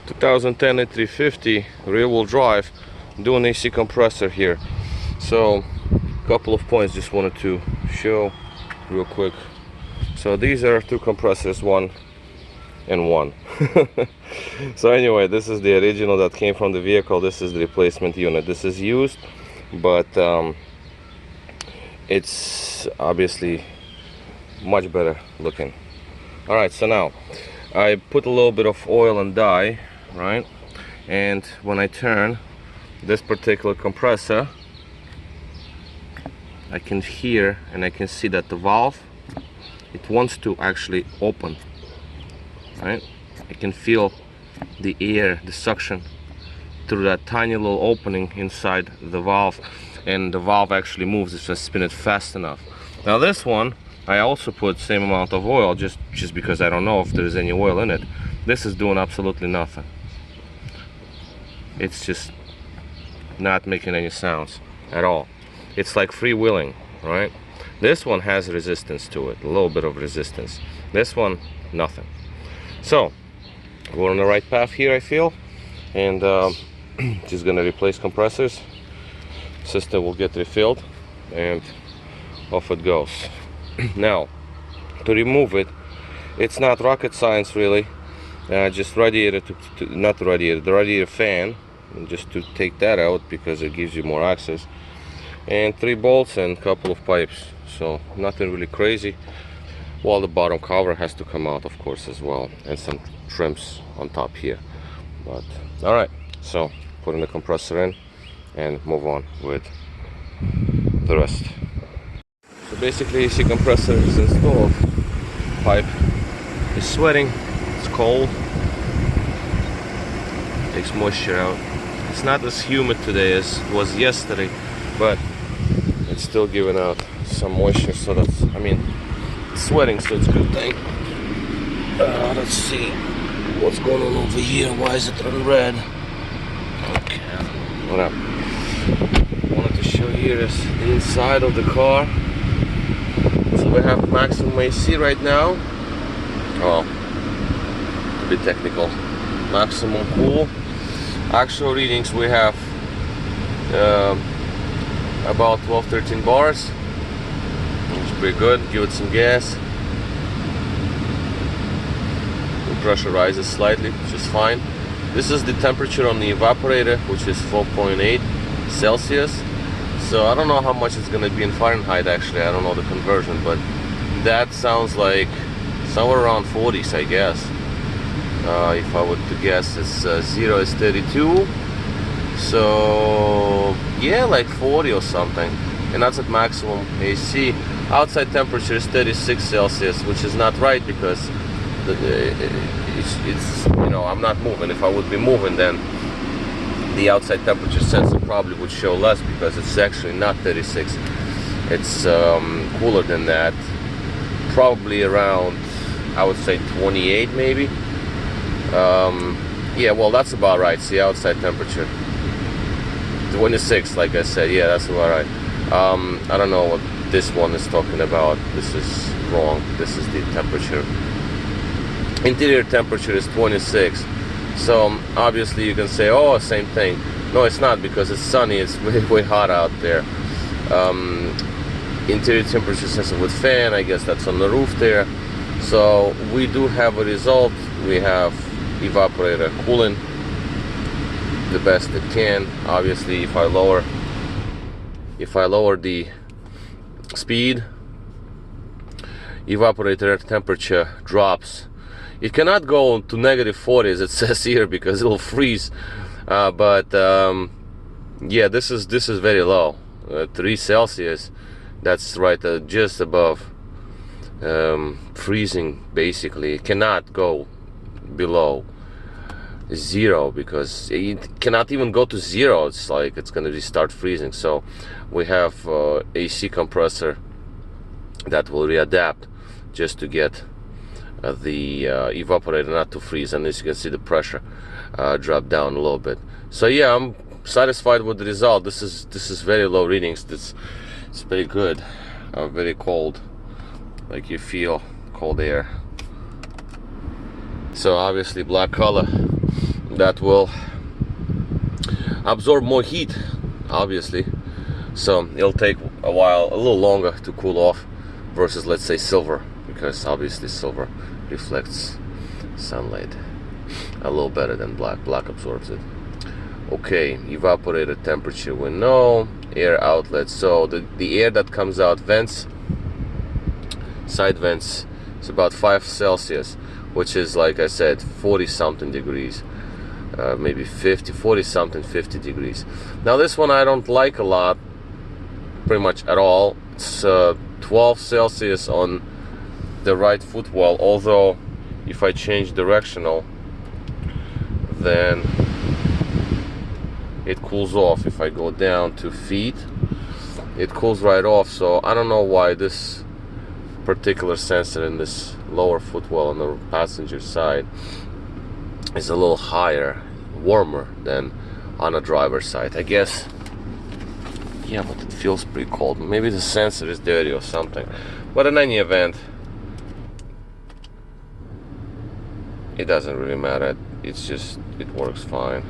2010 A350 rear-wheel drive, doing AC compressor here. So a couple of points just wanted to show real quick. So these are two compressors, one and one. So anyway, this is the original that came from the vehicle. This is the replacement unit. This is used, but it's obviously much better looking. All right, so now I put a little bit of oil and dye, right? And when I turn this particular compressor, I can hear and I can see that the valve, it wants to actually open, right? I can feel the air, the suction through that tiny little opening inside the valve, and the valve actually moves if I spin it fast enough. Now this one, I also put same amount of oil just because I don't know if there's any oil in it. This is doing absolutely nothing. It's just not making any sounds at all. It's like freewheeling, right? This one has resistance to it, a little bit of resistance. This one, nothing. So we're on the right path here, I feel, and just gonna replace compressors. System will get refilled and off it goes. Now to remove it, it's not rocket science really. Just radiator not radiator, the radiator fan, and just to take that out because it gives you more access, and 3 bolts and a couple of pipes. So nothing really crazy. Well, the bottom cover has to come out of course as well, and some trims on top here. But all right, so putting the compressor in and move on with the rest. So basically AC compressor is installed. Pipe is sweating, it's cold, takes moisture out. It's not as humid today as it was yesterday, but it's still giving out some moisture, so that's, I mean, it's sweating, so it's a good thing. Let's see what's going on over here. Why is it turning red? Okay, whatever. Wanted to show you this, the inside of the car. So we have maximum AC right now. Well, to be technical, maximum cool. Actual readings we have about 12-13 bars, which is pretty good. Give it some gas. The pressure rises slightly, which is fine. This is the temperature on the evaporator, which is 4.8 Celsius. So I don't know how much it's going to be in Fahrenheit actually, I don't know the conversion, but that sounds like somewhere around 40s, I guess. If I were to guess, it's 0 is 32, so yeah, like 40 or something, and that's at maximum AC. Outside temperature is 36 Celsius, which is not right because it's you know, I'm not moving. If I would be moving, then the outside temperature sensor probably would show less, because it's actually not 36. It's cooler than that, probably around, I would say 28 maybe. Yeah, well, that's about right. See, outside temperature 26, like I said. Yeah, that's about right. I don't know what this one is talking about. This is wrong. This is the temperature. Interior temperature is 26. So obviously you can say, oh, same thing. No, it's not, because it's sunny. It's way, way hot out there. Interior temperature sensor with fan, I guess that's on the roof there. So we do have a result. We have evaporator cooling the best it can. Obviously, if I lower the speed, evaporator temperature drops. It cannot go to -40 as it says here, because it'll freeze. But yeah, this is very low, 3 Celsius. That's right, just above freezing basically. It cannot go below 0, because it cannot even go to 0. It's like it's gonna start freezing. So we have AC compressor that will readapt just to get the evaporator not to freeze, and as you can see the pressure drop down a little bit. So yeah, I'm satisfied with the result. This is very low readings. It's very good. Very cold, like you feel cold air. So obviously black color, that will absorb more heat, obviously, so it'll take a little longer to cool off versus, let's say, silver, because obviously silver reflects sunlight a little better than black. Black absorbs it. Okay, evaporator temperature we know. Air outlet, so the air that comes out vents, side vents, is about 5 Celsius, which is, like I said, 40 something degrees, maybe 40 something, 50 degrees. Now this one I don't like a lot, pretty much at all. It's 12 Celsius on the right footwell, although if I change directional, then it cools off. If I go down to feet, it cools right off. So I don't know why this particular sensor in this lower footwell on the passenger side is a little higher, warmer than on the driver's side. I guess, yeah, but it feels pretty cold. Maybe the sensor is dirty or something. But in any event, it doesn't really matter. It's just, it works fine.